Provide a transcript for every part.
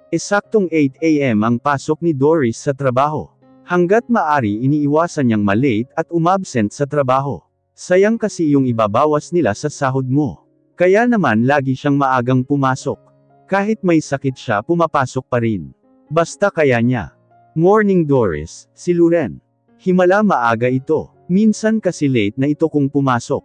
Esaktong 8 AM ang pasok ni Doris sa trabaho. Hanggat maari iniiwasan niyang malate at umabsent sa trabaho. Sayang kasi yung ibabawas nila sa sahod mo. Kaya naman lagi siyang maagang pumasok. Kahit may sakit siya pumapasok pa rin. Basta kaya niya. Morning Doris, si Loren. Himala maaga ito. Minsan kasi late na ito kung pumasok.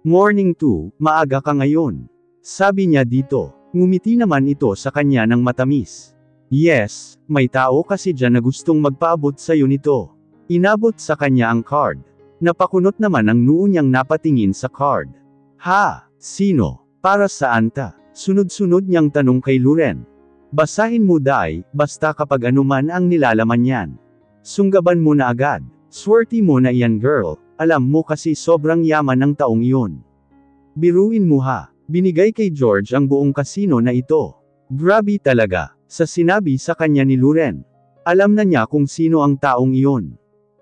Morning 2, maaga ka ngayon. Sabi niya dito. Ngumiti naman ito sa kanya ng matamis. Yes, may tao kasi dyan na gustong magpaabot sa'yo nito. Inabot sa kanya ang card. Napakunot naman ang noo niyang napatingin sa card. Ha, sino? Para saan ta? Sunod-sunod niyang tanong kay Loren. Basahin mo Day, basta kapag anuman ang nilalaman yan. Sunggaban mo na agad. Swerte mo na iyan girl, alam mo kasi sobrang yaman ng taong iyon. Biruin mo ha, binigay kay George ang buong kasino na ito. Grabe talaga, sa sinabi sa kanya ni Loren. Alam na niya kung sino ang taong iyon.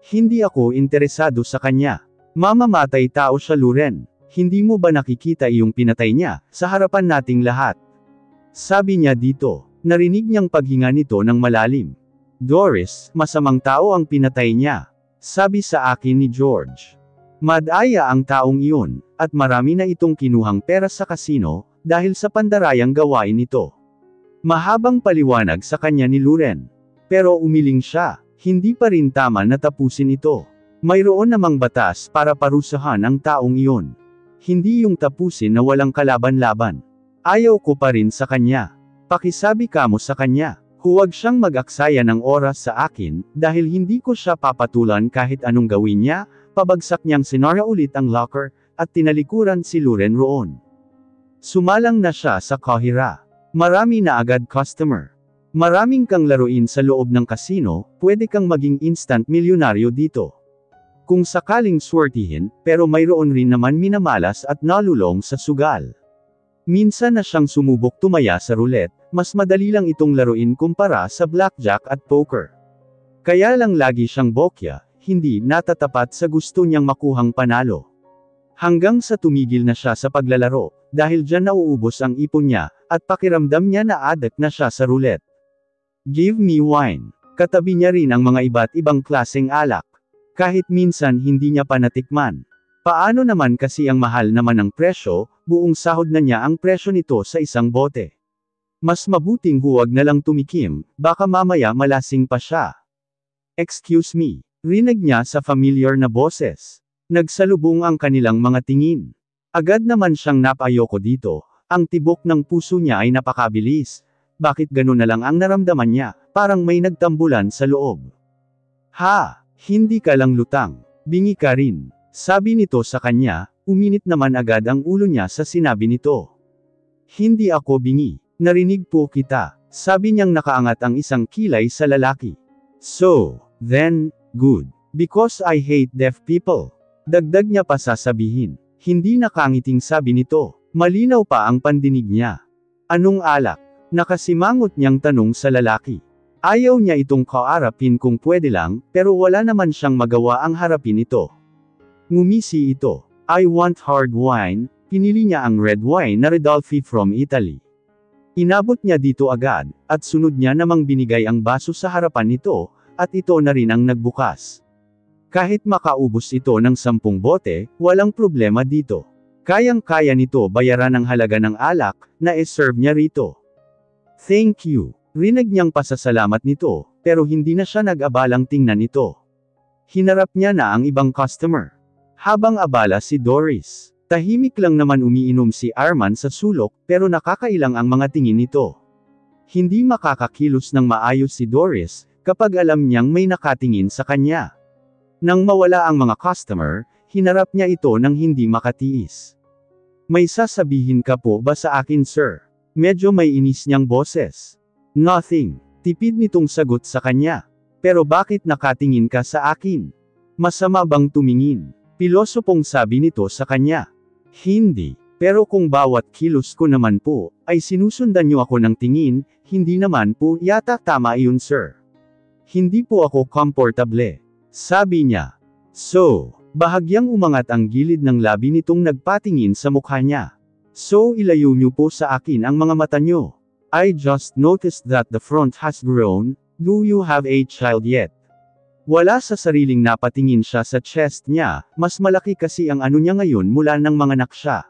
Hindi ako interesado sa kanya. Mamamatay tao siya Loren. Hindi mo ba nakikita iyong pinatay niya, sa harapan nating lahat? Sabi niya dito, narinig niyang paghinga nito ng malalim. Doris, masamang tao ang pinatay niya. Sabi sa akin ni George. Madaya ang taong iyon, at marami na itong kinuhang pera sa kasino, dahil sa pandarayang gawain nito. Mahabang paliwanag sa kanya ni Loren. Pero umiling siya, hindi pa rin tama na tapusin ito. Mayroon namang batas para parusahan ang taong iyon. Hindi yung tapusin na walang kalaban-laban. Ayaw ko pa rin sa kanya. Pakisabi kamo sa kanya. Huwag siyang mag-aksaya ng oras sa akin, dahil hindi ko siya papatulan kahit anong gawin niya. Pabagsak niyang sinara ulit ang locker, at tinalikuran si Loren roon. Sumalang na siya sa kahira. Marami na agad customer. Maraming kang laruin sa loob ng kasino, pwede kang maging instant milyonaryo dito. Kung sakaling swertihin, pero mayroon rin naman minamalas at nalulong sa sugal. Minsan na siyang sumubok tumaya sa roulette, mas madali lang itong laruin kumpara sa blackjack at poker. Kaya lang lagi siyang bokya, hindi natatapat sa gusto niyang makuhang panalo. Hanggang sa tumigil na siya sa paglalaro, dahil dyan nauubos ang ipon niya, at pakiramdam niya na addict na siya sa roulette. Give me wine. Katabi niya rin ang mga iba't ibang klaseng alak. Kahit minsan hindi niya pa natikman. Paano naman kasi ang mahal naman ng presyo, buong sahod na niya ang presyo nito sa isang bote. Mas mabuting huwag na lang tumikim, baka mamaya malasing pa siya. Excuse me. Rinig niya sa familiar na boses. Nagsalubong ang kanilang mga tingin. Agad naman siyang napayoko dito, ang tibok ng puso niya ay napakabilis. Bakit gano'n na lang ang naramdaman niya, parang may nagtambulan sa loob. Ha, hindi ka lang lutang, bingi ka rin. Sabi nito sa kanya, uminit naman agad ang ulo niya sa sinabi nito. Hindi ako bingi, narinig po kita, sabi niyang nakaangat ang isang kilay sa lalaki. So, then, good, because I hate deaf people. Dagdag niya pa sasabihin. Hindi nakangiting sabi nito. Malinaw pa ang pandinig niya. Anong alak? Nakasimangot niyang tanong sa lalaki. Ayaw niya itong kaarapin kung pwede lang, pero wala naman siyang magawa ang harapin ito. Ngumisi ito. I want hard wine. Pinili niya ang red wine na Ridolfi from Italy. Inabot niya dito agad, at sunod niya namang binigay ang baso sa harapan nito, at ito na rin ang nagbukas. Kahit makaubos ito ng 10 bote, walang problema dito. Kayang-kaya nito bayaran ang halaga ng alak, na e-serve niya rito. Thank you. Rinig niyang pasasalamat nito, pero hindi na siya nag-abalang tingnan ito. Hinarap niya na ang ibang customer. Habang abala si Doris. Tahimik lang naman umiinom si Arman sa sulok, pero nakakailang ang mga tingin nito. Hindi makakakilos ng maayos si Doris, kapag alam niyang may nakatingin sa kanya. Nang mawala ang mga customer, hinarap niya ito nang hindi makatiis. May sasabihin ka po ba sa akin sir? Medyo may inis niyang boses. Nothing. Tipid nitong sagot sa kanya. Pero bakit nakatingin ka sa akin? Masama bang tumingin? Pilosopong sabi nito sa kanya. Hindi. Pero kung bawat kilos ko naman po, ay sinusundan niyo ako ng tingin, hindi naman po yata tama iyon sir. Hindi po ako komportable. Sabi niya. So, bahagyang umangat ang gilid ng labi nitong nagpatingin sa mukha niya. So ilayo niyo po sa akin ang mga mata niyo. I just noticed that the front has grown. Do you have a child yet? Wala sa sariling napatingin siya sa chest niya, mas malaki kasi ang ano niya ngayon mula nang manganak siya.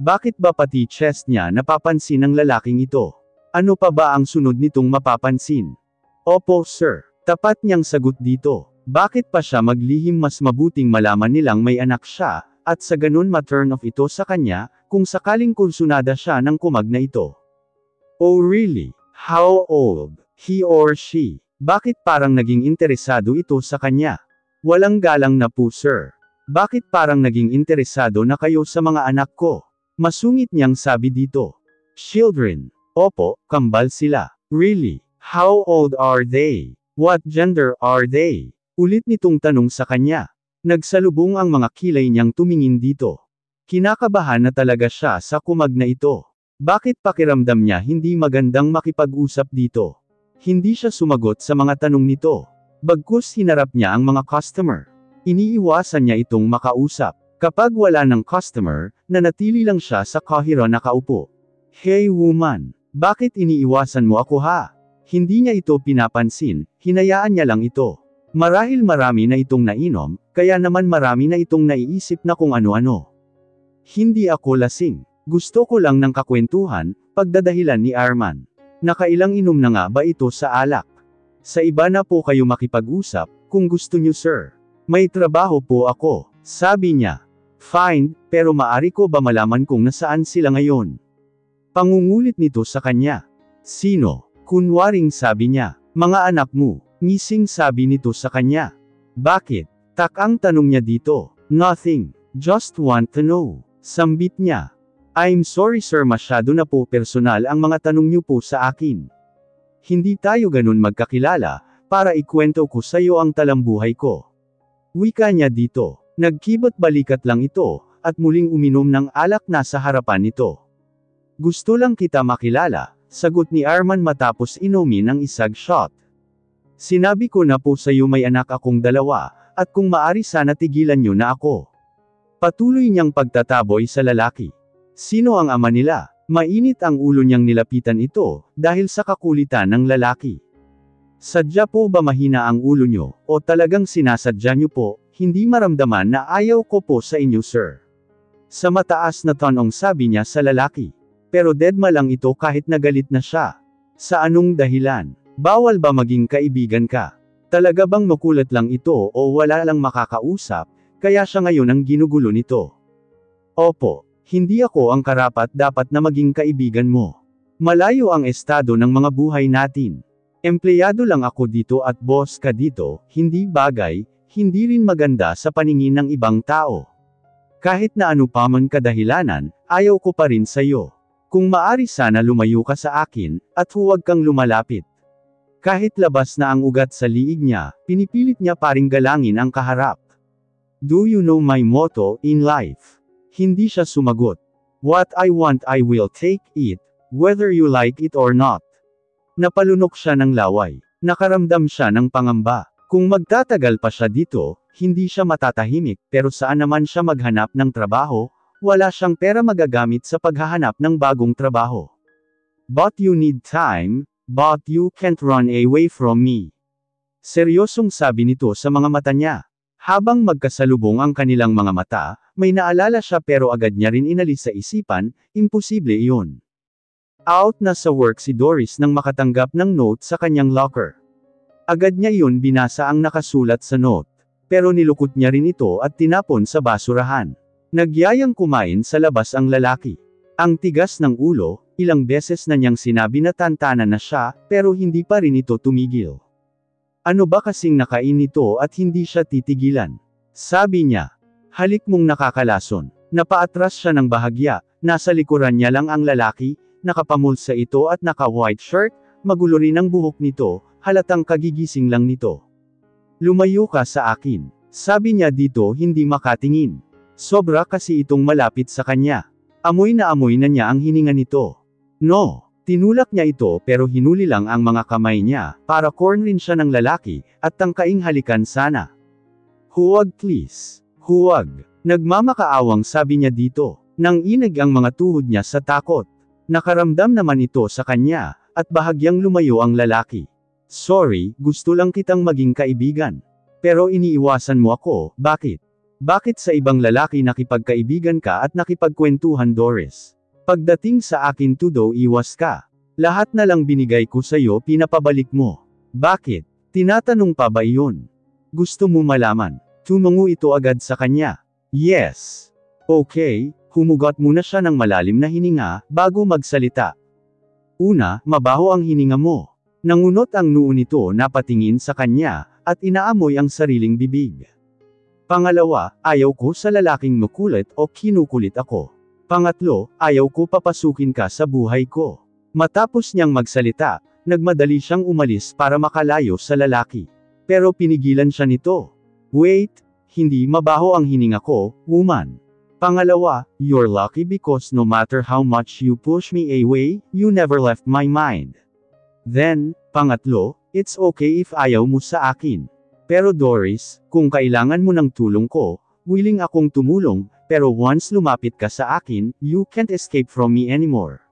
Bakit ba pati chest niya napapansin ng lalaking ito? Ano pa ba ang sunod nitong mapapansin? Opo sir, tapat niyang sagot dito. Bakit pa siya maglihim? Mas mabuting malaman nilang may anak siya, at sa ganun ma-turn off ito sa kanya, kung sakaling kursunada siya ng kumag na ito. Oh really? How old? He or she? Bakit parang naging interesado ito sa kanya? Walang galang na po sir. Bakit parang naging interesado na kayo sa mga anak ko? Masungit niyang sabi dito. Children. Opo, kambal sila. Really? How old are they? What gender are they? Ulit nitong tanong sa kanya. Nagsalubong ang mga kilay niyang tumingin dito. Kinakabahan na talaga siya sa kumag na ito. Bakit pakiramdam niya hindi magandang makipag-usap dito? Hindi siya sumagot sa mga tanong nito. Bagkus hinarap niya ang mga customer. Iniiwasan niya itong makausap. Kapag wala ng customer, nanatili lang siya sa kahiro nakaupo. Hey woman, bakit iniiwasan mo ako ha? Hindi niya ito pinapansin, hinayaan niya lang ito. Marahil marami na itong nainom, kaya naman marami na itong naiisip na kung ano-ano. Hindi ako lasing. Gusto ko lang ng kakwentuhan, pagdadahilan ni Arman. Nakailang inom na nga ba ito sa alak? Sa iba na po kayo makipag-usap, kung gusto niyo sir. May trabaho po ako, sabi niya. Fine, pero maari ko ba malaman kung nasaan sila ngayon? Pangungulit nito sa kanya. Sino? Kunwaring sabi niya, mga anak mo. Ngising sabi nito sa kanya. Bakit? Takang tanong niya dito. Nothing. Just want to know. Sambit niya. I'm sorry sir, masyado na po personal ang mga tanong niyo po sa akin. Hindi tayo ganun magkakilala, para ikwento ko sa iyo ang talambuhay ko. Wika niya dito. Nagkibot balikat lang ito, at muling uminom ng alak na sa harapan nito. Gusto lang kita makilala, sagot ni Arman matapos inumin ang isang shot. Sinabi ko na po sa iyo may anak akong dalawa, at kung maari sana tigilan niyo na ako. Patuloy niyang pagtataboy sa lalaki. Sino ang ama nila? Mainit ang ulo niyang nilapitan ito, dahil sa kakulitan ng lalaki. Sadya po ba mahina ang ulo niyo, o talagang sinasadya niyo po, hindi maramdaman na ayaw ko po sa inyo sir? Sa mataas na tanong sabi niya sa lalaki. Pero deadma lang ito kahit nagalit na siya. Sa anong dahilan? Bawal ba maging kaibigan ka? Talaga bang makulat lang ito o wala lang makakausap, kaya siya ngayon ang ginugulo nito? Opo. Hindi ako ang karapat-dapat na maging kaibigan mo. Malayo ang estado ng mga buhay natin. Empleyado lang ako dito at boss ka dito, hindi bagay, hindi rin maganda sa paningin ng ibang tao. Kahit na ano pa man kadahilanan, ayaw ko pa rin sa'yo. Kung maari sana lumayo ka sa akin, at huwag kang lumalapit. Kahit labas na ang ugat sa liig niya, pinipilit niya paring galangin ang kaharap. Do you know my motto in life? Hindi siya sumagot. What I want I will take it, whether you like it or not. Napalunok siya ng laway. Nakaramdam siya ng pangamba. Kung magtatagal pa siya dito, hindi siya matatahimik, pero saan naman siya maghanap ng trabaho? Wala siyang pera magagamit sa paghahanap ng bagong trabaho. But you need time, but you can't run away from me. Seryosong sabi nito sa mga mata niya. Habang magkasalubong ang kanilang mga mata, may naalala siya pero agad niya rin inalis sa isipan, imposible iyon. Out na sa work si Doris nang makatanggap ng note sa kanyang locker. Agad niya iyon binasa ang nakasulat sa note. Pero nilukot niya rin ito at tinapon sa basurahan. Nagyayang kumain sa labas ang lalaki. Ang tigas ng ulo, ilang beses na niyang sinabi na tantanan na siya, pero hindi pa rin ito tumigil. Ano ba kasing nakain nito at hindi siya titigilan? Sabi niya. Halik mong nakakalason. Napaatras siya ng bahagya, nasa likuran niya lang ang lalaki, nakapamulsa ito at naka-white shirt, magulo rin ang buhok nito, halatang kagigising lang nito. Lumayo ka sa akin. Sabi niya dito hindi makatingin. Sobra kasi itong malapit sa kanya. Amoy na niya ang hininga nito. No. Tinulak niya ito pero hinuli lang ang mga kamay niya, para cornerin siya ng lalaki, at tangkaing halikan sana. Huwag please. Huwag. Nagmamakaawang sabi niya dito. Nang inag ang mga tuhod niya sa takot. Nakaramdam naman ito sa kanya, at bahagyang lumayo ang lalaki. Sorry, gusto lang kitang maging kaibigan. Pero iniiwasan mo ako, bakit? Bakit sa ibang lalaki nakipagkaibigan ka at nakipagkwentuhan, Doris? Pagdating sa akin tudo iwas ka. Lahat na lang binigay ko sa'yo pinapabalik mo. Bakit? Tinatanong pa ba iyon? Gusto mo malaman? Tumungo ito agad sa kanya. Yes. Okay, humugot muna siya ng malalim na hininga, bago magsalita. Una, mabaho ang hininga mo. Nangunot ang noo nito na patingin sa kanya, at inaamoy ang sariling bibig. Pangalawa, ayaw ko sa lalaking makulit o kinukulit ako. Pangatlo, ayaw ko papasukin ka sa buhay ko. Matapos niyang magsalita, nagmadali siyang umalis para makalayo sa lalaki. Pero pinigilan siya nito. Wait, hindi mabaho ang hininga ko, woman. Pangalawa, you're lucky because no matter how much you push me away, you never left my mind. Then, pangatlo, it's okay if ayaw mo sa akin. Pero Doris, kung kailangan mo ng tulong ko, willing akong tumulong, pero once lumapit ka sa akin, you can't escape from me anymore.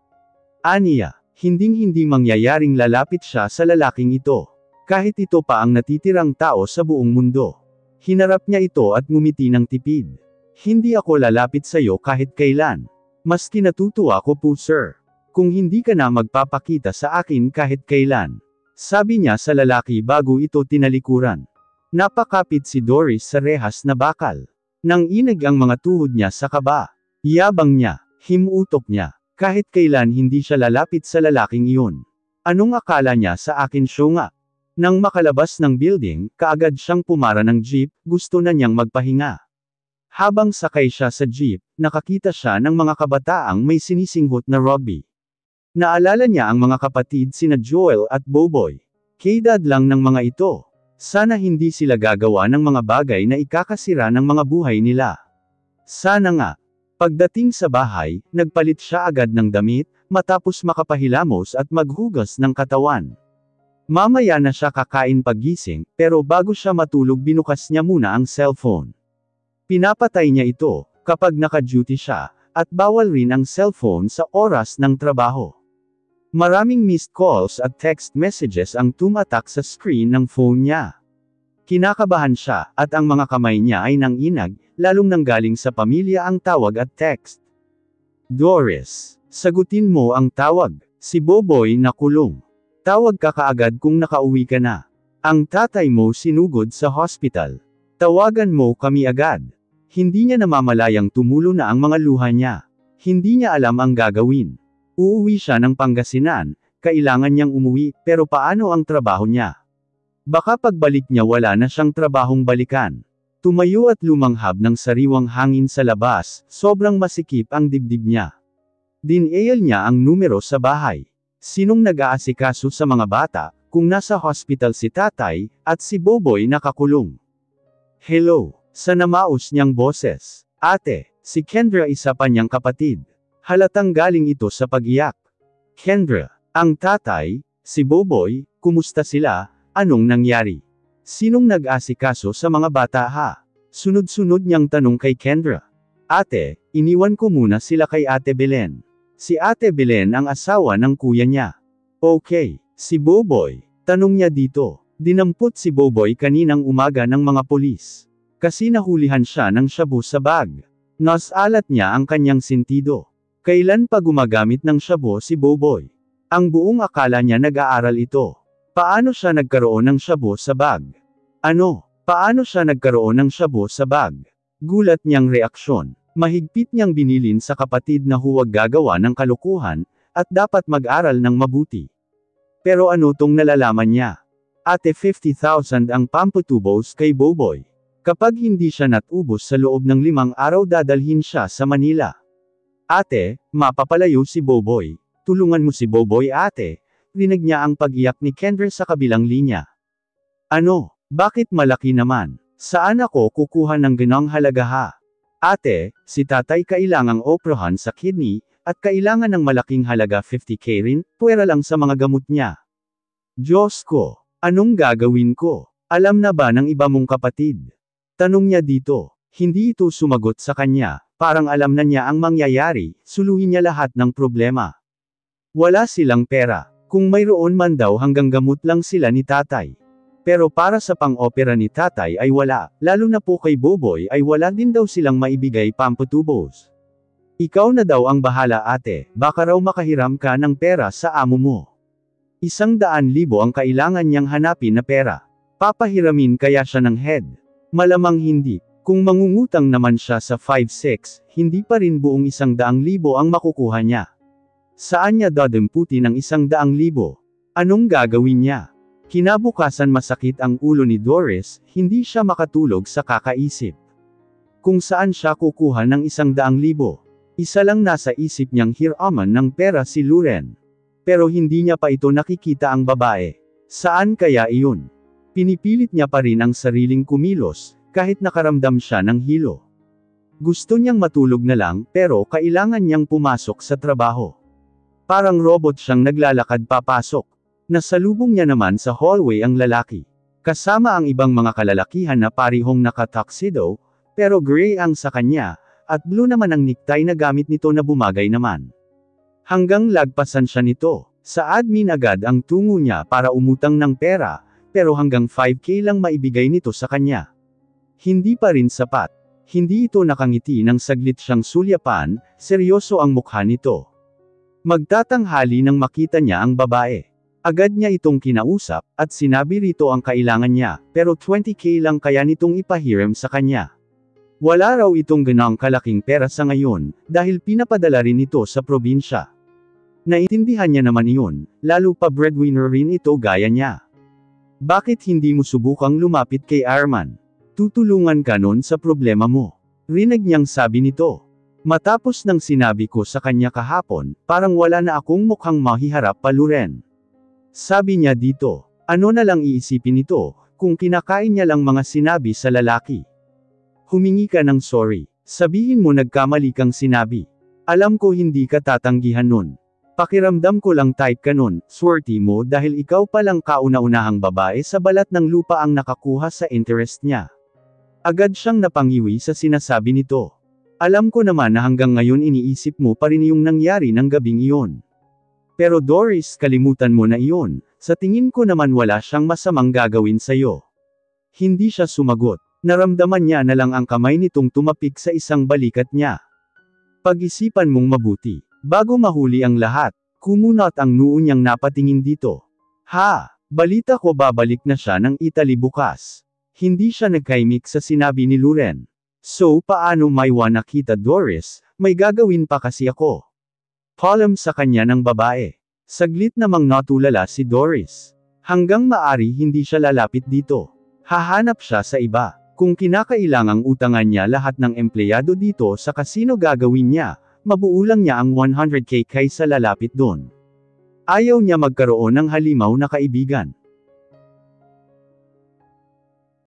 Aniya, hinding-hindi mangyayaring lalapit siya sa lalaking ito. Kahit ito pa ang natitirang tao sa buong mundo. Hinarap niya ito at ngumiti ng tipid. Hindi ako lalapit sa'yo kahit kailan. Maski natutuwa ko po sir. Kung hindi ka na magpapakita sa akin kahit kailan. Sabi niya sa lalaki bago ito tinalikuran. Napakapit si Doris sa rehas na bakal. Nang inag ang mga tuhod niya sa kaba. Yabang niya, himutok niya. Kahit kailan hindi siya lalapit sa lalaking iyon. Anong akala niya sa akin siya nga? Nang makalabas ng building, kaagad siyang pumara ng jeep, gusto na niyang magpahinga. Habang sakay siya sa jeep, nakakita siya ng mga kabataang may sinisinghot na rugby. Naalala niya ang mga kapatid sina Joel at Boboy. Kaedad lang ng mga ito. Sana hindi sila gagawa ng mga bagay na ikakasira ng mga buhay nila. Sana nga. Pagdating sa bahay, nagpalit siya agad ng damit, matapos makapahilamos at maghugas ng katawan. Mamaya na siya kakain paggising, pero bago siya matulog binukas niya muna ang cellphone. Pinapatay niya ito, kapag naka-duty siya, at bawal rin ang cellphone sa oras ng trabaho. Maraming missed calls at text messages ang tumatak sa screen ng phone niya. Kinakabahan siya, at ang mga kamay niya ay nanginag, lalong nanggaling sa pamilya ang tawag at text. Doris, sagutin mo ang tawag. Si Boboy nakulong. Tawag ka kaagad kung nakauwi ka na. Ang tatay mo sinugod sa hospital. Tawagan mo kami agad. Hindi niya namamalayang tumulo na ang mga luha niya. Hindi niya alam ang gagawin. Uuwi siya ng Pangasinan, kailangan niyang umuwi, pero paano ang trabaho niya? Baka pagbalik niya wala na siyang trabahong balikan. Tumayo at lumanghab ng sariwang hangin sa labas, sobrang masikip ang dibdib niya. Dinayal niya ang numero sa bahay. Sinong nag-aasikaso sa mga bata, kung nasa hospital si tatay, at si Boboy nakakulong? Hello, sa namaos niyang boses. Ate, si Kendra isa pa niyang kapatid. Halatang galing ito sa pag-iyak. Kendra, ang tatay, si Boboy, kumusta sila, anong nangyari? Sinong nag-asikaso sa mga bata ha? Sunod-sunod niyang tanong kay Kendra. Ate, iniwan ko muna sila kay Ate Belen. Si Ate Belen ang asawa ng kuya niya. Okay, si Boboy, tanong niya dito. Dinampot si Boboy kaninang umaga ng mga pulis. Kasi nahulihan siya ng shabu sa bag. Nasalat niya ang kanyang sentido. Kailan pa gumagamit ng shabu si Boboy? Ang buong akala niya nag-aaral ito. Paano siya nagkaroon ng shabu sa bag? Ano? Paano siya nagkaroon ng shabu sa bag? Gulat niyang reaksyon. Mahigpit niyang binilin sa kapatid na huwag gagawa ng kalukuhan, at dapat mag-aral ng mabuti. Pero ano tong nalalaman niya? Ate 50,000 ang pampatubos kay Boboy. Kapag hindi siya natubos sa loob ng 5 araw dadalhin siya sa Manila. Ate, mapapalayo si Boboy. Tulungan mo si Boboy ate. Rinig niya ang pag-iyak ni Kendra sa kabilang linya. Ano? Bakit malaki naman? Saan ako kukuha ng ganong halaga ha? Ate, si tatay kailangang operahan sa kidney, at kailangan ng malaking halaga 50k rin, puwera lang sa mga gamot niya. Diyos ko, anong gagawin ko? Alam na ba ng iba mong kapatid? Tanong niya dito. Hindi ito sumagot sa kanya, parang alam na niya ang mangyayari, suluhin niya lahat ng problema. Wala silang pera. Kung mayroon man daw hanggang gamot lang sila ni tatay. Pero para sa pang-opera ni tatay ay wala, lalo na po kay Boboy ay wala din daw silang maibigay pampatubos. Ikaw na daw ang bahala ate, baka raw makahiram ka ng pera sa amo mo. 100,000 ang kailangan niyang hanapin na pera. Papahiramin kaya siya ng head? Malamang hindi. Kung mangungutang naman siya sa 5-6, hindi pa rin buong 100,000 ang makukuha niya. Saan niya dadamputin ang 100,000? Anong gagawin niya? Kinabukasan masakit ang ulo ni Doris, hindi siya makatulog sa kakaisip. Kung saan siya kukuha ng 100,000? Isa lang nasa isip niyang hiraman ng pera si Loren. Pero hindi niya pa ito nakikita ang babae. Saan kaya iyon? Pinipilit niya pa rin ang sariling kumilos, kahit nakaramdam siya ng hilo. Gusto niyang matulog na lang, pero kailangan niyang pumasok sa trabaho. Parang robot siyang naglalakad papasok. Nasalubong niya naman sa hallway ang lalaki. Kasama ang ibang mga kalalakihan na parihong naka-tuxedo, pero gray ang sa kanya, at blue naman ang necktie na gamit nito na bumagay naman. Hanggang lagpasan siya nito. Sa admin agad ang tungo niya para umutang ng pera, pero hanggang 5K lang maibigay nito sa kanya. Hindi pa rin sapat. Hindi ito nakangiti nang saglit siyang sulyapan, seryoso ang mukha nito. Magtatanghali nang makita niya ang babae. Agad niya itong kinausap, at sinabi rito ang kailangan niya, pero 20K lang kaya nitong ipahiram sa kanya. Wala raw itong ganang kalaking pera sa ngayon, dahil pinapadala rin ito sa probinsya. Naintindihan niya naman iyon, lalo pa breadwinner rin ito gaya niya. Bakit hindi mo subukang lumapit kay Arman? Tutulungan ka nun sa problema mo. Rinig niyang sabi nito. Matapos nang sinabi ko sa kanya kahapon, parang wala na akong mukhang mahiharap pa Loren. Sabi niya dito, ano na lang iisipin nito, kung kinakain niya lang mga sinabi sa lalaki. Humingi ka ng sorry. Sabihin mo nagkamali kang sinabi. Alam ko hindi ka tatanggihan nun. Pakiramdam ko lang type ka nun, swerte mo dahil ikaw palang kauna-unahang babae sa balat ng lupa ang nakakuha sa interest niya. Agad siyang napangiwi sa sinasabi nito. Alam ko naman na hanggang ngayon iniisip mo pa rin yung nangyari ng gabing iyon. Pero Doris, kalimutan mo na iyon, sa tingin ko naman wala siyang masamang gagawin sa'yo. Hindi siya sumagot. Naramdaman niya na lang ang kamay nitong tumapik sa isang balikat niya. Pag-isipan mong mabuti. Bago mahuli ang lahat, kumunot ang noo niyang napatingin dito. Ha! Balita ko babalik na siya ng Italy bukas. Hindi siya nagkaimik sa sinabi ni Loren. So paano may nakita Doris, may gagawin pa kasi ako. Palm sa kanya ng babae. Saglit namang natulala si Doris. Hanggang maari hindi siya lalapit dito. Hahanap siya sa iba. Kung kinakailangang utangan niya lahat ng empleyado dito sa kasino gagawin niya, mabuulang niya ang 100K kaysa lalapit doon. Ayaw niya magkaroon ng halimaw na kaibigan.